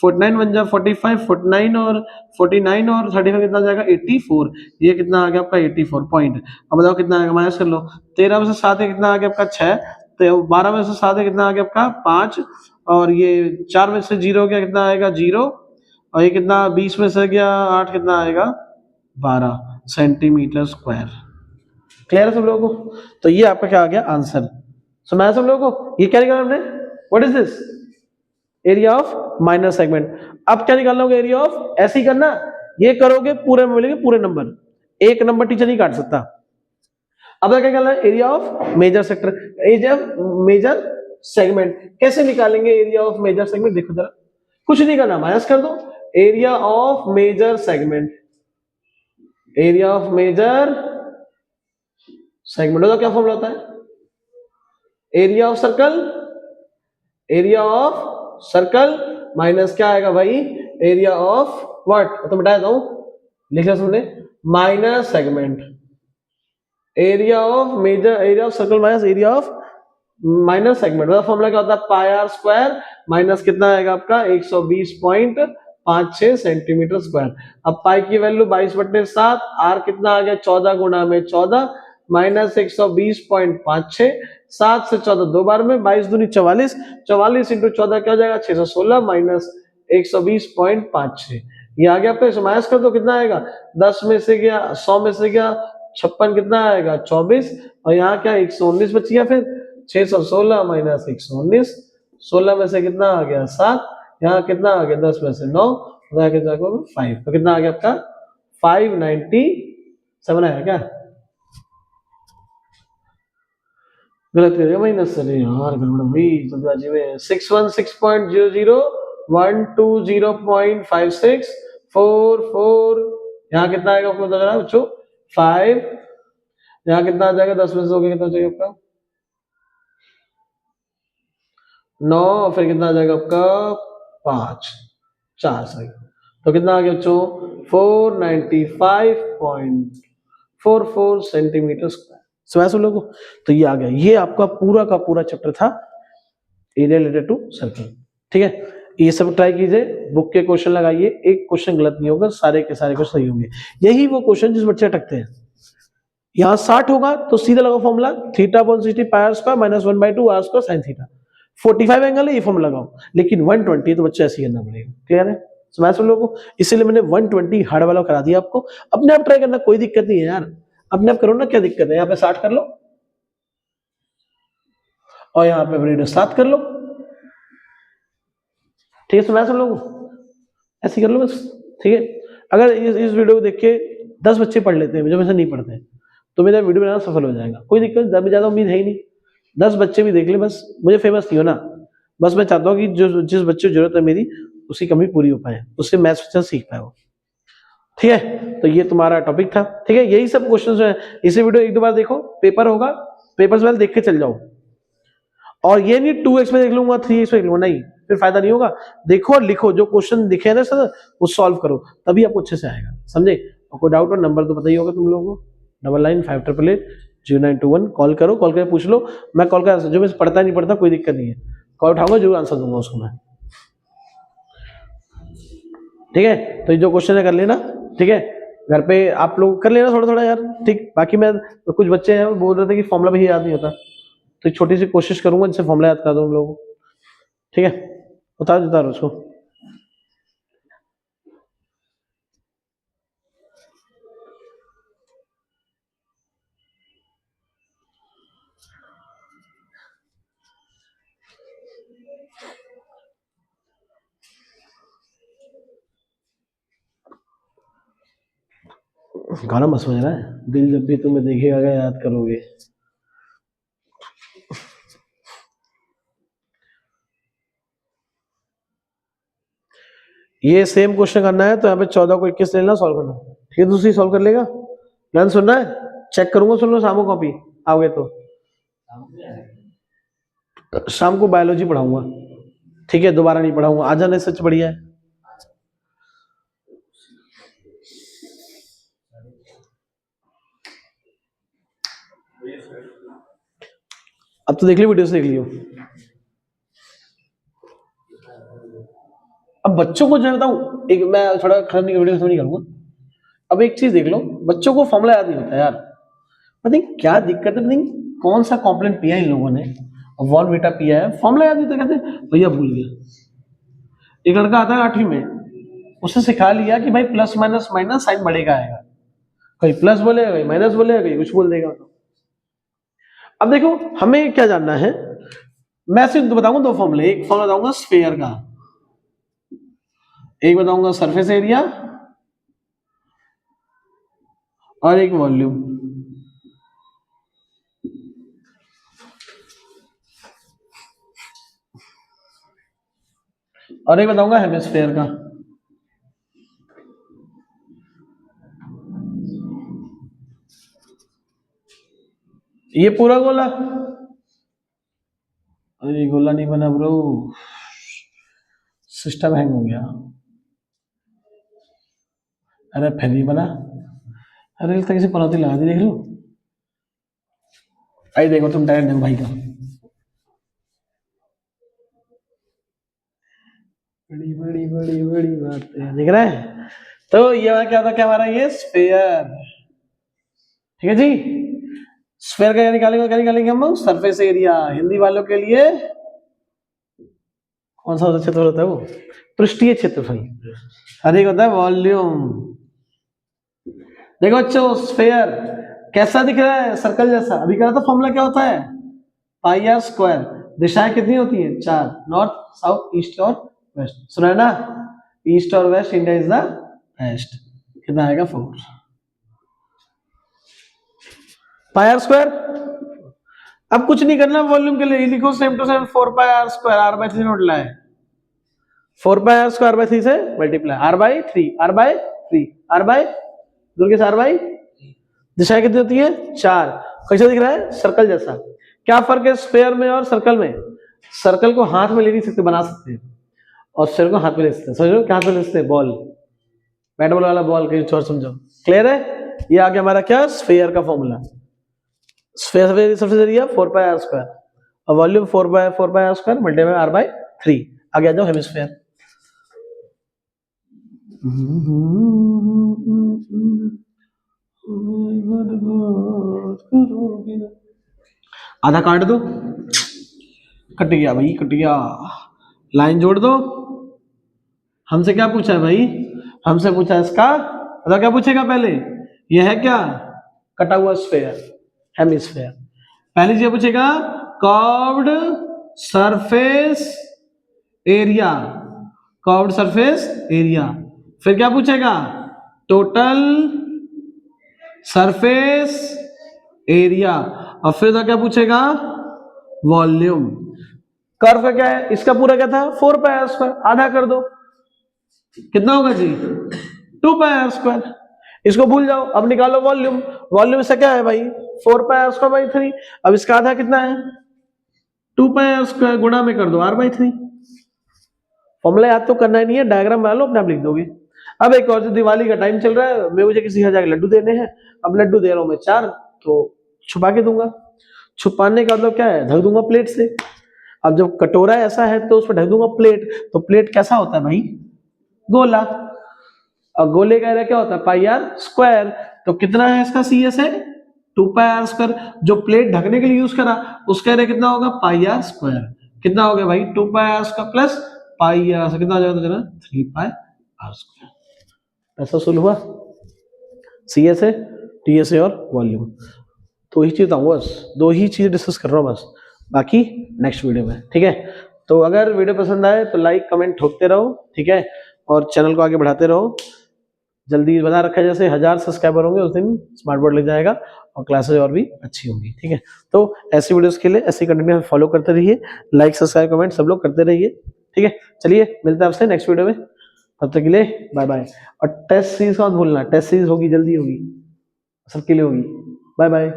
49 1 जा 45, 49 और 49 और 35 कितना जाएगा 84, ये कितना आ गया आपका 84 पॉइंट। अब बताओ कितना आएगा, माइनस कर लो, 13 में से 7 कितना आ गया आपका 6, तो 12 में से 7 कितना आ गया आपका 5, और ये 4 में से 0 गया कितना आएगा 0, और ये कितना 20 में से गया 8 कितना आएगा 12 सेंटीमीटर स्क्वायर। क्लियर है सब लोगों को, तो ये आपका क्या आ गया आंसर। समझा सब लोगों को, ये क्या निकाला हमने, what is this area of minor segment. अब क्या निकालना होगा एरिया ऑफ, ऐसे ही करना, ये करोगे पूरे में मिलेंगे पूरे नंबर, एक नंबर टीचर नहीं काट सकता। अब क्या निकालना है area of major sector, area of major segment, कैसे निकालेंगे एरिया ऑफ मेजर सेगमेंट, देखो जरा, कुछ नहीं करना माइनस कर दो, area of major segment, area of major segment होता क्या फॉर्मूला होता है, area of circle, area of circle minus क्या आएगा भाई एरिया ऑफ व्हाट, तो बताया था लिख लिया सुनने, minor segment, area of major, area of circle minus area of minor segment, मतलब फॉर्मूला क्या होता है पाई आर स्क्वायर माइनस कितना आएगा आपका 120.56 सेंटीमीटर स्क्वायर। अब पाई की वैल्यू 22/7, आर कितना आ गया 14 गुना में 14 माइनस 120.56, 7 से 14 दो बार में, 22 दूनी 44, 44 इंटू 14 क्या हो जाएगा 616 माइनस 120.56, ये आ गया आपका, माइनस कर दो कितना आएगा 10 में से गया 100 में से गया 56 कितना आएगा 24, और यहाँ क्या 119 बच गया, फिर 616 माइनस 119, 16 में से कितना आ गया 7, यहाँ कितना आ गया 10 में से 9, उधर कितना 5, तो कितना आ गया आपका 597 आया क्या? गलत कर दिया माइनस, अरे यार गड़बड़ हुई जल्दबाजी में। 616.00 120.5644, यहाँ कितना आएगा आपको बता रहा बच्चों 5, यहाँ कितना आ जाएगा 10 में से हो गया कितना चाहिए आपका 9, फिर कितना आ जाएगा आपका 5, 4 सही, तो कितना आ गया बच्चों 495.44 सेंटीमीटर स्क्वायर। समझ सुन लोगों, तो ये आ गया, ये आपका पूरा का पूरा चैप्टर था एरिया रिलेटेड टू सर्कल। ठीक है, ये सब ट्राई कीजिए, बुक के क्वेश्चन लगाइए, एक क्वेश्चन गलत नहीं होगा, सारे के सारे क्वेश्चन सही होंगे। यही वो क्वेश्चन जिस बच्चे अटकते हैं, यहाँ 60 होगा तो सीधा लगाओ formula θ/60 pi square minus 1/2 r square sin theta. 45 angle है, ये फॉर्मूला लगाओ, लेकिन 120 तो बच्चे ऐसे ही करना पड़ेगा। क्लियर है? समझ सुन लोगों, इसीलिए मैंने 120 हार्ड वाला करा दिया आपको। अपने आप ट्राई करना, कोई दिक्कत नहीं है यार, अपने आप करो ना, क्या दिक्कत है? यहाँ पे 60 कर लो और यहाँ पे रेडियस 7 कर लो। ठीक है, समझ सुन लोगों, ऐसे कर लो बस। ठीक है, अगर इस वीडियो को देख के 10 बच्चे पढ़ लेते हैं जो वैसे नहीं पढ़ते, तो मेरा वीडियो बनाना सफल हो जाएगा। कोई दिक्कत, ज्यादा उम्मीद है ही नहीं, 10 बच्चे भी देख ले बस, मुझे फेमस नहीं होना, बस मैं चाहता हूँ कि जो जिस बच्चे को जरूरत है मेरी, उसकी कमी पूरी हो पाए, उससे मैथ्स अच्छा सीख पाए वो। ठीक है, तो ये तुम्हारा टॉपिक था। ठीक है, यही सब क्वेश्चन है, इसे वीडियो एक दो बार देखो, पेपर होगा, पेपर से पहले देख के चल जाओ। और ये नहीं 2x में देख लूंगा 3x में देख लूंगा, नहीं, फिर फायदा नहीं होगा। देखो और लिखो, जो क्वेश्चन दिखे ना सर वो सॉल्व करो, तभी आपको अच्छे से आएगा। समझे? और कोई डाउट हो, नंबर तो पता ही होगा तुम लोगों को, 9958880921, कॉल करो, कॉल करके पूछ लो। मैं कॉल कर, जो मैं पढ़ता नहीं पढ़ता कोई दिक्कत नहीं है, कॉल उठाऊंगा, जरूर आंसर दूंगा उसको मैं। ठीक है, तो ये जो क्वेश्चन है कर लेना। ठीक है, घर पे आप लोग कर लेना थोड़ा थोड़ा यार। ठीक, बाकी मैं तो कुछ बच्चे हैं बोल रहे थे कि फॉर्मूला भी याद नहीं होता, तो छोटी सी कोशिश करूंगा जिससे फॉर्मूला याद करा दूं उन लोगों को। ठीक है, बता देता रहो उसको। गाना मस्त बज रहा है, दिल जब भी तुम्हें देखेगा याद करोगे। ये सेम क्वेश्चन करना है तो यहाँ पे 14 को 21 लेना, सॉल्व करना। ठीक है, दूसरी सॉल्व कर लेगा, प्लान सुनना है, चेक करूंगा, सुन लो शाम को कॉपी आओगे तो। शाम को बायोलॉजी पढ़ाऊंगा। ठीक है, दोबारा नहीं पढ़ाऊंगा, आ जाने सच बढ़िया है। अब तो देख लियो, वीडियो से देख लियो। अब बच्चों को जो बताऊं, एक मैं थोड़ा खत्म नहीं, वीडियो खत्म नहीं करूंगा। अब एक चीज देख लो, बच्चों को फॉर्मूला याद नहीं होता यार, पता नहीं क्या दिक्कत है, पता नहीं कौन सा कॉम्प्लेंट पिया इन लोगों ने, वॉर्नविटा पिया है, फॉर्मूला याद नहीं होता, कहते भैया भूल गया। एक लड़का आता है 8वीं में, उससे सिखा लिया कि भाई प्लस माइनस माइनस साइन बढ़ेगा आएगा, कहीं प्लस बोलेगा कहीं माइनस बोलेगा कहीं कुछ बोल देगा। अब देखो हमें क्या जानना है, मैं सिर्फ बताऊंगा 2 फॉर्मूले, एक फॉर्मूला बताऊंगा स्फीयर का, एक बताऊंगा सरफेस एरिया और एक वॉल्यूम। और एक बताऊंगा हेमिस्फीयर का। ये पूरा गोला, अरे गोला नहीं बना ब्रो, सिस्टम हैंग हो गया। अरे फिर नहीं बना, अरे तक से पनौती लगा दी, देख लो। आई देखो तुम डायरेक्ट देखो भाई का, बड़ी बड़ी बड़ी बड़ी बात दिख रहा है। तो ये क्या था, क्या हमारा ये स्फीयर। ठीक है जी, स्फीयर का क्या निकालेंगे हम, सरफेस एरिया। हिंदी वालों के लिए कौन सा क्षेत्र होता है वो, पृष्ठीय क्षेत्रफल। और एक होता है वॉल्यूम। देखो बच्चों, स्फीयर कैसा दिख रहा है, सर्कल जैसा। अभी कहा था फॉर्मूला क्या होता है, पाई आर स्क्वायर। दिशाएं कितनी होती हैं? 4, नॉर्थ साउथ ईस्ट और वेस्ट। सुना है ना? ईस्ट और west, India is the west. कितना आएगा? 4 पाई आर स्क्वायर। अब कुछ नहीं करना वॉल्यूम के लिए, लिखो same to same 4 pi are square, R by 3 multiply 4 pi are square by 3 से multiply R by 3, R by 3, R by दूर के सार बाई। दिशाएं कितनी होती है? 4। कैसा दिख रहा है? सर्कल जैसा। क्या फर्क है स्फेयर में और सर्कल में? सर्कल को हाथ में ले नहीं सकते, बना सकते हैं, और स्फेयर को हाथ में ले सकते हैं। समझ लो क्या हाथ में ले सकते हैं? बॉल, बैट बॉल वाला बॉल, कहीं और समझो। क्लियर है? ये आ गया हमारा क्या? स्फेयर का फॉर्मूला। स्फेयर सबसे एरिया 4 पाई आर स्क्वायर और volume 4 pi are square multiply R by 3। आगे आ जाओ हेमिस्फेयर। आधा काट दो, कट गया भाई, कट गया। लाइन जोड़ दो। हमसे क्या पूछा है भाई? हमसे पूछा है इसका, तो क्या पूछेगा पहले? यह है क्या? कटा हुआ स्फेयर, हेमिस्फेयर। पहले ये पूछेगा curved surface area, curved surface area. फिर क्या पूछेगा? Total surface area. और फिर तो क्या पूछेगा? वॉल्यूम। कर्व का क्या है? इसका पूरा क्या था? 4 पाई आर स्क्वायर। आधा कर दो, कितना होगा जी? 2 पाई आर स्क्वायर। इसको भूल जाओ, अब निकालो वॉल्यूम। वॉल्यूम से क्या है भाई? 4 पाई आर स्क्वायर बाई 3। अब इसका आधा कितना है? 2 पाई आर स्क्वायर, गुणा में कर दो आर बाई 3। फॉर्मूला याद तो करना ही नहीं है, डायग्राम बना लो, अपने आप लिख दोगे। अब एक और, जो दिवाली का टाइम चल रहा है, मैं मुझे किसी हजार लड्डू देने हैं। अब लड्डू दे रहा हूं मैं 4, तो छुपा के दूंगा। छुपाने का मतलब क्या है? ढक दूंगा प्लेट से। अब जब कटोरा ऐसा है तो उसमें ढक दूंगा प्लेट, तो प्लेट कैसा होता है भाई? गोला। और गोले का एरिया क्या होता है? Pi are square. तो कितना है इसका सी एस है? 2 पाई आर स्क्वायर। जो प्लेट ढकने के लिए यूज करा उसका एरिया कितना होगा? Pi are square. कितना हो गया भाई? 2 pi are square plus pi R से कितना हो जाएगा? 3 पाई आर स्क्वायर। ऐसा सुन हुआ? सी एस है, टी एस है और वॉल्यूम। दो ही चीज बताऊंगा बस, 2 ही चीज डिस्कस कर रहा हूँ बस, बाकी नेक्स्ट वीडियो में। ठीक है? तो अगर वीडियो पसंद आए तो लाइक कमेंट ठोकते रहो, ठीक है? और चैनल को आगे बढ़ाते रहो। जल्दी बना रखा है, जैसे 1000 सब्सक्राइबर होंगे उस दिन स्मार्ट बोर्ड लग जाएगा और क्लासेस और भी अच्छी होंगी। ठीक है? तो ऐसी वीडियोस के लिए, ऐसी कंटेंट में फॉलो करते रहिए, लाइक सब्सक्राइब कमेंट सब लोग करते रहिए। ठीक है? चलिए मिलते हैं आपसे नेक्स्ट वीडियो में, तब तक के लिए बाय बाय। और टेस्ट सीरीज का मत भूलना, टेस्ट सीरीज होगी, जल्दी होगी, सबके लिए होगी। Bye bye.